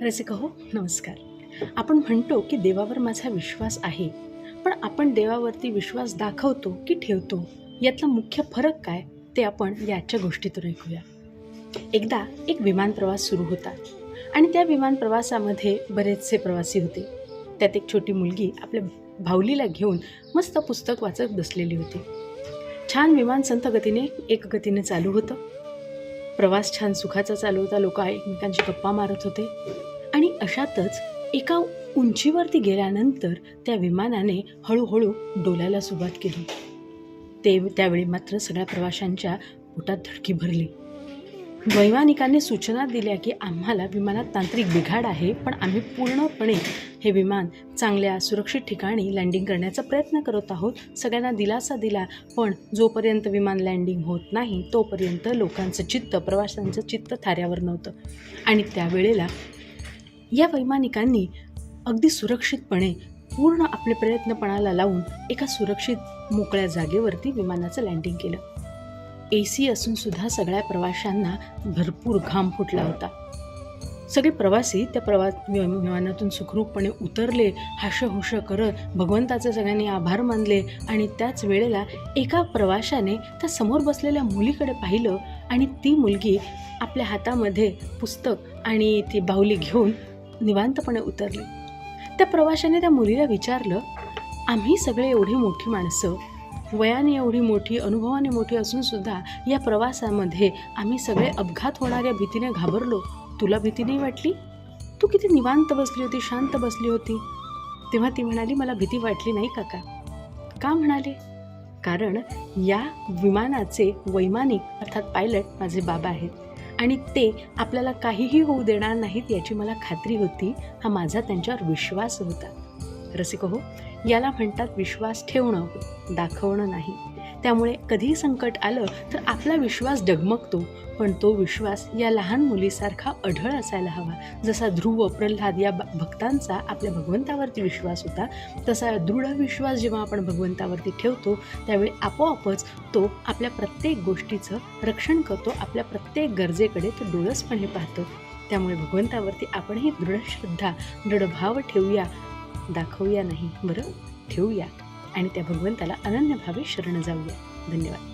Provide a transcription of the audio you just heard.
रसिका हो, नमस्कार. आपण म्हणतो की देवावर माझा विश्वास आहे, पण आपण देवावरती विश्वास दाखवतो की ठेवतो यातला मुख्य फरक काय ते आपण याच्या गोष्टीतून ऐकूया. एकदा एक विमान प्रवास सुरू होता आणि त्या विमान प्रवासामध्ये बरेचसे प्रवासी होते. त्यात एक छोटी मुलगी आपल्या भाऊलीला घेऊन मस्त पुस्तक वाचत बसलेली होती. छान विमान संथ गतीने एक गतीने चालू होतं. प्रवास छान सुखाचा चालू होता. लोक एकमेकांची गप्पा मारत होते आणि अशातच एका उंचीवरती गेल्यानंतर त्या विमानाने हळूहळू डोलायला सुरुवात केली. त्यावेळी मात्र सगळ्या प्रवाशांच्या पोटात धडकी भरली. वैमानिकांनी सूचना दिल्या की आम्हाला विमानात तांत्रिक बिघाड आहे, पण आम्ही पूर्णपणे हे विमान चांगल्या सुरक्षित ठिकाणी लँडिंग करण्याचा प्रयत्न करत आहोत. सगळ्यांना दिलासा दिला, पण जोपर्यंत विमान लँडिंग होत नाही तोपर्यंत लोकांचं चित्त, प्रवाशांचं चित्त थाऱ्यावर नव्हतं. आणि त्यावेळेला या वैमानिकांनी अगदी सुरक्षितपणे पूर्ण आपले प्रयत्नपणाला लावून एका सुरक्षित मोकळ्या जागेवरती विमानाचं लँडिंग केलं. AC असूनसुद्धा सगळ्या प्रवाशांना भरपूर घाम फुटला होता. सगळे प्रवासी त्या विमानातून सुखरूपपणे उतरले, हाशहुश करत भगवंताचे सगळ्यांनी आभार मानले. आणि त्याच वेळेला एका प्रवाशाने त्या समोर बसलेल्या मुलीकडे पाहिलं आणि ती मुलगी आपल्या हातामध्ये पुस्तक आणि ती बाहुली घेऊन निवांतपणे उतरली. त्या प्रवाशाने त्या मुलीला विचारलं, आम्ही सगळे एवढी मोठी माणसं, वयाने एवढी मोठी, अनुभवाने मोठी असूनसुद्धा या प्रवासामध्ये आम्ही सगळे अपघात होणाऱ्या भीतीने घाबरलो, तुला भीती नाही वाटली? तू किती निवांत बसली होती, शांत बसली होती. तेव्हा ती म्हणाली, मला भीती वाटली नाही काका. का म्हणाले? कारण या विमानाचे वैमानिक अर्थात पायलट माझे बाबा आहेत आणि ते आपल्याला काहीही होऊ देणार नाहीत याची मला खात्री होती. हा माझा त्यांच्यावर विश्वास होता. रसिको हो, याला म्हणतात विश्वास ठेवणं, दाखवणं नाही. त्यामुळे कधीही संकट आलं तर आपला विश्वास डगमगतो, पण तो विश्वास या लहान मुलीसारखा अढळ असायला हवा. जसा ध्रुव, प्रल्हाद या भक्तांचा आपल्या भगवंतावरती विश्वास होता, तसा दृढ विश्वास जेव्हा आपण भगवंतावरती ठेवतो त्यावेळी आपोआपच तो आपल्या प्रत्येक गोष्टीचं रक्षण करतो, आपल्या प्रत्येक गरजेकडे तो डोळसपणे पाहतो. त्यामुळे भगवंतावरती आपणही दृढ श्रद्धा, दृढ भाव ठेवूया, दाखवूया नाही, बरं ठेवूया आणि त्या भगवंताला अनन्यभावे शरण जाऊया. धन्यवाद.